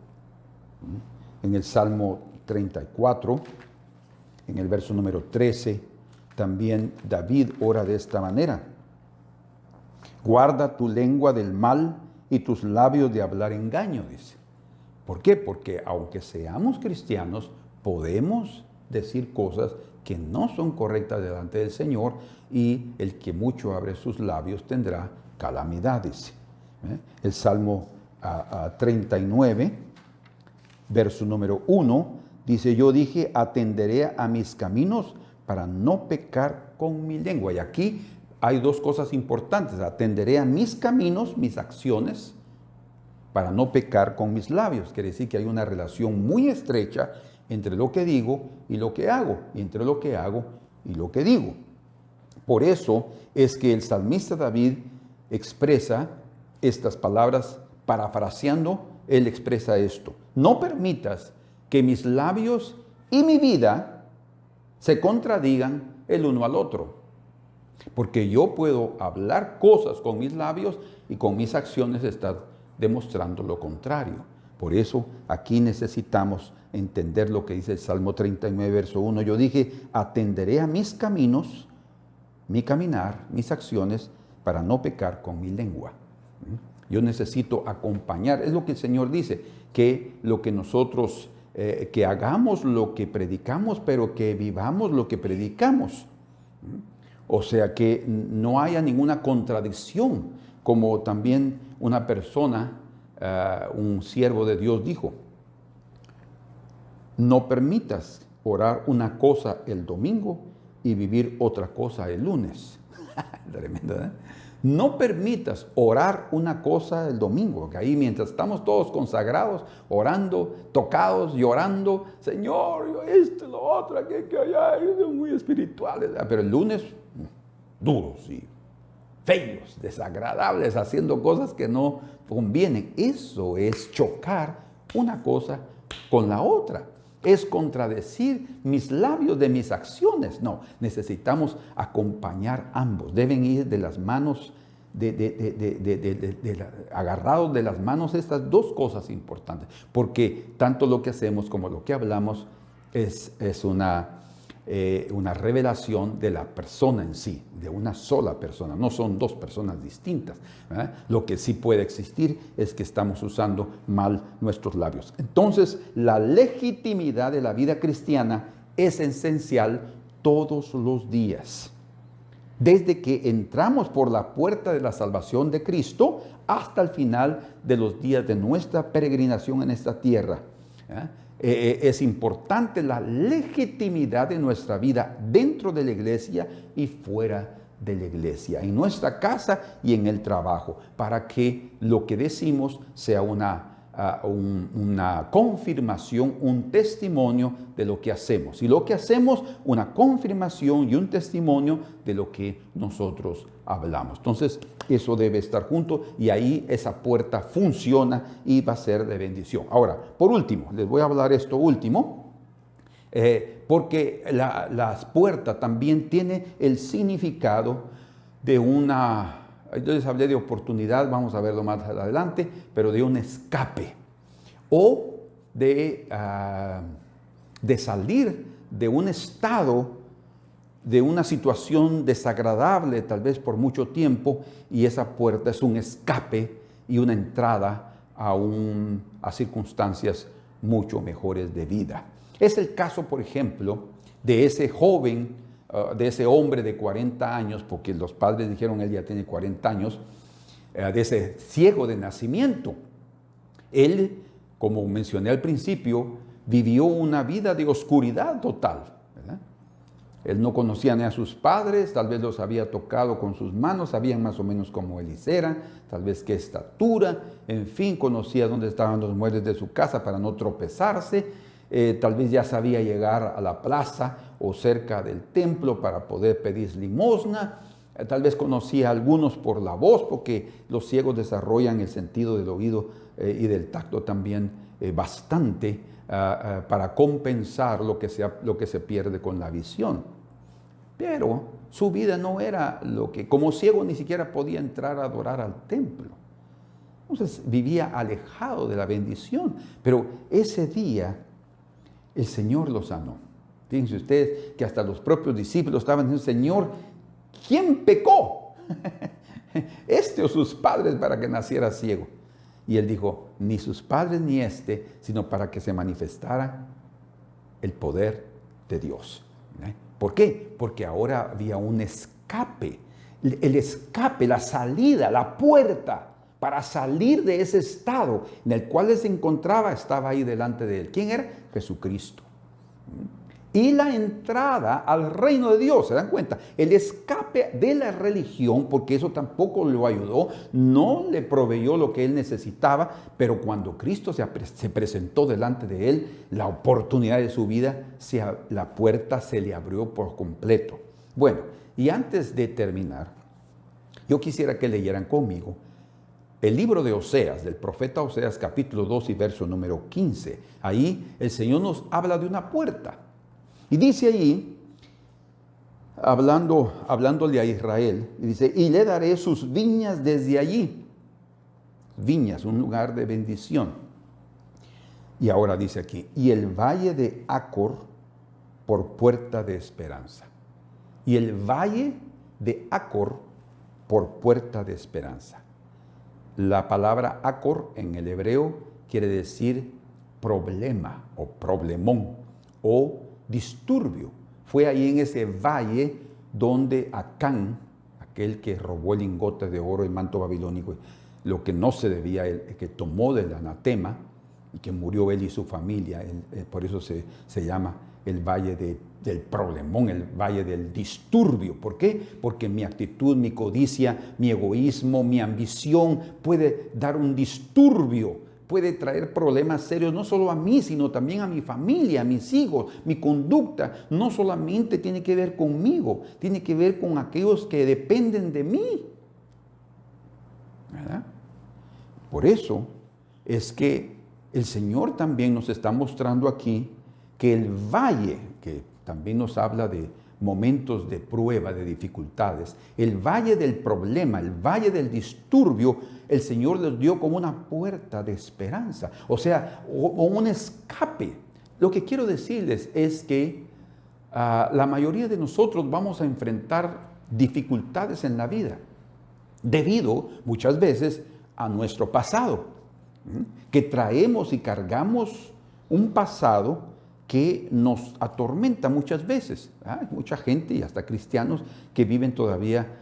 En el Salmo 34, en el verso número 13, también David ora de esta manera: guarda tu lengua del mal y tus labios de hablar engaño, dice. ¿Por qué? Porque aunque seamos cristianos, podemos decir cosas que no son correctas delante del Señor, y el que mucho abre sus labios tendrá calamidades. El Salmo 39, verso número 1, dice: yo dije, atenderé a mis caminos para no pecar con mi lengua. Y aquí hay dos cosas importantes: atenderé a mis caminos, mis acciones, para no pecar con mis labios. Quiere decir que hay una relación muy estrecha entre lo que digo y lo que hago, y entre lo que hago y lo que digo. Por eso es que el salmista David expresa estas palabras, parafraseando, él expresa esto: no permitas que mis labios y mi vida se contradigan el uno al otro. Porque yo puedo hablar cosas con mis labios y con mis acciones estar demostrando lo contrario. Por eso aquí necesitamos entender lo que dice el Salmo 39, verso 1. Yo dije, atenderé a mis caminos, mi caminar, mis acciones, para no pecar con mi lengua. Yo necesito acompañar. Es lo que el Señor dice, que lo que nosotros, que hagamos lo que predicamos, pero que vivamos lo que predicamos. O sea, que no haya ninguna contradicción, como también una persona, un siervo de Dios dijo: no permitas orar una cosa el domingo y vivir otra cosa el lunes. Tremendo, ¿eh? No permitas orar una cosa el domingo, que ahí mientras estamos todos consagrados, orando, tocados, llorando, Señor, yo esto, lo otro, que allá, son muy espirituales. Pero el lunes, duros y feos, desagradables, haciendo cosas que no convienen. Eso es chocar una cosa con la otra. Es contradecir mis labios de mis acciones. No, necesitamos acompañar ambos. Deben ir de las manos, agarrados de las manos, estas dos cosas importantes. Porque tanto lo que hacemos como lo que hablamos es una revelación de la persona en sí, de una sola persona. No son dos personas distintas, ¿verdad? Lo que sí puede existir es que estamos usando mal nuestros labios. Entonces, la legitimidad de la vida cristiana es esencial todos los días. Desde que entramos por la puerta de la salvación de Cristo hasta el final de los días de nuestra peregrinación en esta tierra. Es importante la legitimidad de nuestra vida dentro de la iglesia y fuera de la iglesia, en nuestra casa y en el trabajo, para que lo que decimos sea una confirmación, un testimonio de lo que hacemos. Y lo que hacemos, una confirmación y un testimonio de lo que nosotros hablamos. Entonces, eso debe estar junto, y ahí esa puerta funciona y va a ser de bendición. Ahora, por último, les voy a hablar esto último, porque las puertas también tiene el significado de una... Yo les hablé de oportunidad, vamos a verlo más adelante, pero de un escape o de salir de un estado, de una situación desagradable, tal vez por mucho tiempo, y esa puerta es un escape y una entrada a circunstancias mucho mejores de vida. Es el caso, por ejemplo, de ese joven, de ese hombre de 40 años, porque los padres dijeron él ya tiene 40 años, de ese ciego de nacimiento. Él, como mencioné al principio, vivió una vida de oscuridad total, ¿verdad? Él no conocía ni a sus padres, tal vez los había tocado con sus manos, sabían más o menos cómo él era, tal vez qué estatura, en fin, conocía dónde estaban los muebles de su casa para no tropezarse. tal vez ya sabía llegar a la plaza o cerca del templo para poder pedir limosna. Tal vez conocía a algunos por la voz, porque los ciegos desarrollan el sentido del oído y del tacto también bastante para compensar lo que se pierde con la visión. Pero su vida no era lo que, como ciego ni siquiera podía entrar a adorar al templo. Entonces vivía alejado de la bendición. Pero ese día el Señor lo sanó. Fíjense ustedes que hasta los propios discípulos estaban diciendo: Señor, ¿quién pecó? ¿Este o sus padres para que naciera ciego? Y él dijo: ni sus padres ni este, sino para que se manifestara el poder de Dios. ¿Por qué? Porque ahora había un escape. El escape, la salida, la puerta para salir de ese estado en el cual él se encontraba, estaba ahí delante de él. ¿Quién era? Jesucristo. Y la entrada al reino de Dios, ¿se dan cuenta? El escape de la religión, porque eso tampoco lo ayudó, no le proveyó lo que él necesitaba, pero cuando Cristo se presentó delante de él, la oportunidad de su vida, la puerta se le abrió por completo. Bueno, y antes de terminar, yo quisiera que leyeran conmigo el libro de Oseas, del profeta Oseas, capítulo 2 y verso número 15. Ahí el Señor nos habla de una puerta. Y dice allí, hablándole a Israel, y dice: y le daré sus viñas desde allí. Viñas, un lugar de bendición. Y ahora dice aquí: y el valle de Acor por puerta de esperanza. Y el valle de Acor por puerta de esperanza. La palabra Acor en el hebreo quiere decir problema o problemón o disturbio. Fue ahí en ese valle donde Acán, aquel que robó el lingote de oro, el manto babilónico, lo que no se debía, el que tomó del anatema y que murió él y su familia, por eso se llama el valle del problemón, el valle del disturbio. ¿Por qué? Porque mi actitud, mi codicia, mi egoísmo, mi ambición puede dar un disturbio, puede traer problemas serios, no solo a mí, sino también a mi familia, a mis hijos. Mi conducta no solamente tiene que ver conmigo, tiene que ver con aquellos que dependen de mí, ¿verdad? Por eso es que el Señor también nos está mostrando aquí que el valle, que también nos habla de momentos de prueba, de dificultades, el valle del problema, el valle del disturbio, el Señor les dio como una puerta de esperanza, o sea, o un escape. Lo que quiero decirles es que la mayoría de nosotros vamos a enfrentar dificultades en la vida, debido muchas veces a nuestro pasado, que traemos y cargamos un pasado que nos atormenta muchas veces. Hay mucha gente, y hasta cristianos, que viven todavía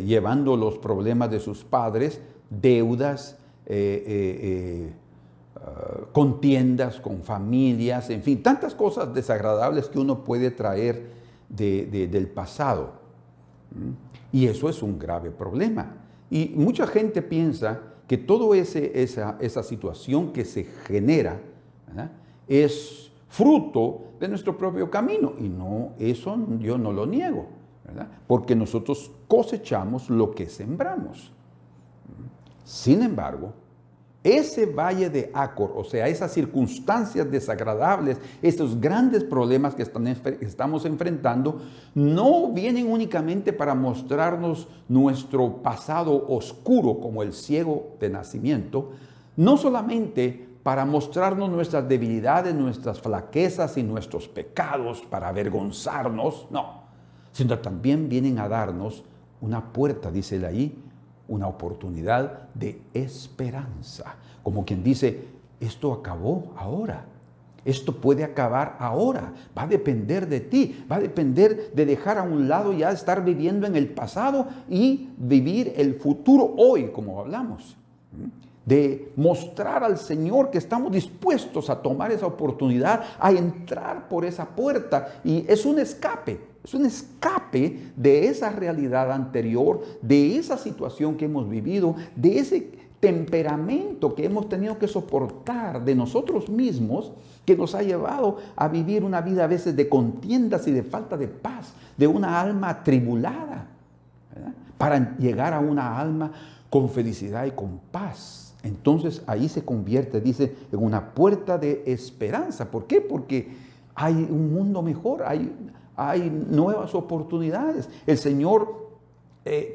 llevando los problemas de sus padres, deudas, contiendas con familias, en fin, tantas cosas desagradables que uno puede traer del pasado. Y eso es un grave problema. Y mucha gente piensa que toda esa situación que se genera, ¿verdad?, es fruto de nuestro propio camino. Y no, eso yo no lo niego, ¿verdad?, porque nosotros cosechamos lo que sembramos. Sin embargo, ese valle de Acor, o sea, esas circunstancias desagradables, estos grandes problemas que estamos enfrentando, no vienen únicamente para mostrarnos nuestro pasado oscuro como el ciego de nacimiento, no solamente para mostrarnos nuestras debilidades, nuestras flaquezas y nuestros pecados, para avergonzarnos, no, sino también vienen a darnos una puerta, dice él ahí, una oportunidad de esperanza. Como quien dice, esto acabó ahora, esto puede acabar ahora, va a depender de ti, va a depender de dejar a un lado ya estar viviendo en el pasado y vivir el futuro hoy, como hablamos. De mostrar al Señor que estamos dispuestos a tomar esa oportunidad, a entrar por esa puerta, y es un escape de esa realidad anterior, de esa situación que hemos vivido, de ese temperamento que hemos tenido que soportar de nosotros mismos, que nos ha llevado a vivir una vida a veces de contiendas y de falta de paz, de una alma atribulada, ¿verdad? Para llegar a una alma con felicidad y con paz. Entonces ahí se convierte, dice, en una puerta de esperanza. ¿Por qué? Porque hay un mundo mejor, hay nuevas oportunidades. El Señor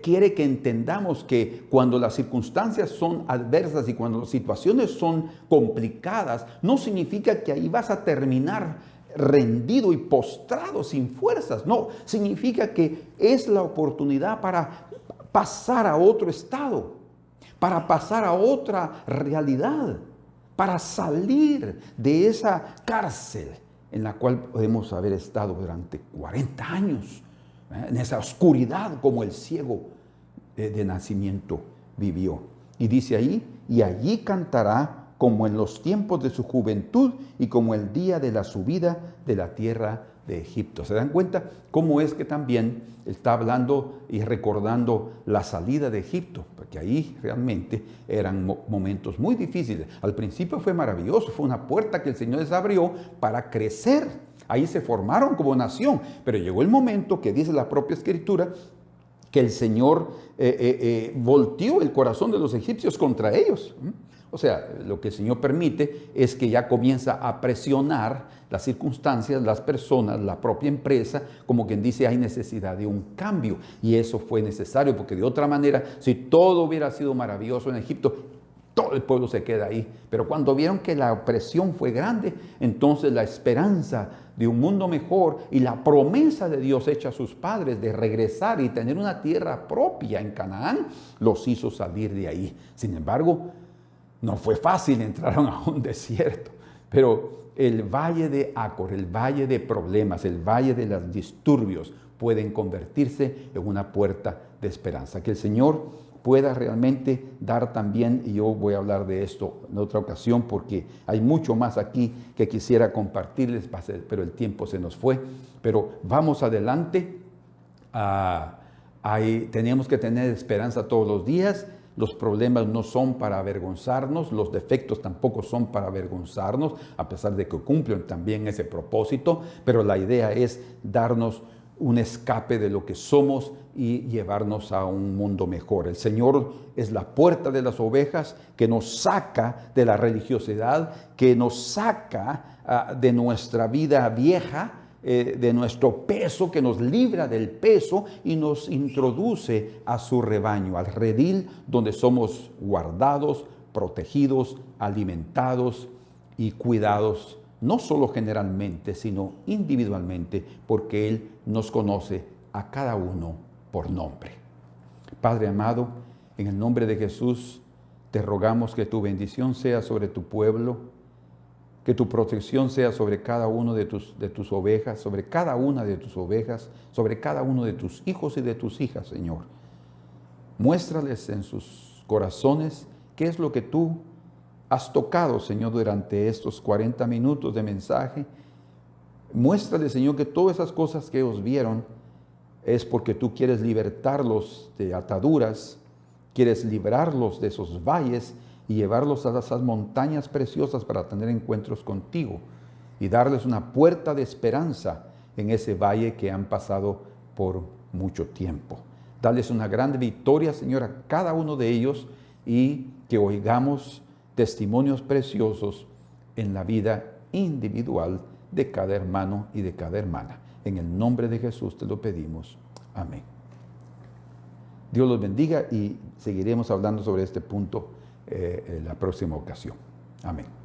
quiere que entendamos que cuando las circunstancias son adversas y cuando las situaciones son complicadas, no significa que ahí vas a terminar rendido y postrado sin fuerzas. No, significa que es la oportunidad para pasar a otro estado, para pasar a otra realidad, para salir de esa cárcel en la cual podemos haber estado durante 40 años, en esa oscuridad como el ciego de nacimiento vivió. Y dice ahí, y allí cantará como en los tiempos de su juventud y como el día de la subida de la tierra de Egipto. ¿Se dan cuenta cómo es que también está hablando y recordando la salida de Egipto? Porque ahí realmente eran momentos muy difíciles. Al principio fue maravilloso, fue una puerta que el Señor les abrió para crecer. Ahí se formaron como nación, pero llegó el momento que dice la propia Escritura que el Señor volteó el corazón de los egipcios contra ellos. O sea, lo que el Señor permite es que ya comienza a presionar las circunstancias, las personas, la propia empresa, como quien dice, hay necesidad de un cambio. Y eso fue necesario, porque de otra manera, si todo hubiera sido maravilloso en Egipto, todo el pueblo se queda ahí. Pero cuando vieron que la opresión fue grande, entonces la esperanza de un mundo mejor y la promesa de Dios hecha a sus padres de regresar y tener una tierra propia en Canaán, los hizo salir de ahí. Sin embargo, no fue fácil, entraron a un desierto, pero el valle de Acor, el valle de problemas, el valle de los disturbios pueden convertirse en una puerta de esperanza. Que el Señor pueda realmente dar también, y yo voy a hablar de esto en otra ocasión porque hay mucho más aquí que quisiera compartirles, pero el tiempo se nos fue. Pero vamos adelante, tenemos que tener esperanza todos los días. Los problemas no son para avergonzarnos, los defectos tampoco son para avergonzarnos, a pesar de que cumplen también ese propósito, pero la idea es darnos un escape de lo que somos y llevarnos a un mundo mejor. El Señor es la puerta de las ovejas que nos saca de la religiosidad, que nos saca de nuestra vida vieja, de nuestro peso, que nos libra del peso y nos introduce a su rebaño, al redil donde somos guardados, protegidos, alimentados y cuidados, no solo generalmente, sino individualmente, porque Él nos conoce a cada uno por nombre. Padre amado, en el nombre de Jesús, te rogamos que tu bendición sea sobre tu pueblo, que tu protección sea sobre cada uno de tus ovejas, sobre cada una de tus ovejas, sobre cada uno de tus hijos y de tus hijas, Señor. Muéstrales en sus corazones qué es lo que tú has tocado, Señor, durante estos 40 minutos de mensaje. Muéstrales, Señor, que todas esas cosas que ellos vieron es porque tú quieres libertarlos de ataduras, quieres librarlos de esos valles y llevarlos a esas montañas preciosas para tener encuentros contigo y darles una puerta de esperanza en ese valle que han pasado por mucho tiempo. Darles una gran victoria, Señor, a cada uno de ellos y que oigamos testimonios preciosos en la vida individual de cada hermano y de cada hermana. En el nombre de Jesús te lo pedimos. Amén. Dios los bendiga y seguiremos hablando sobre este punto en la próxima ocasión. Amén.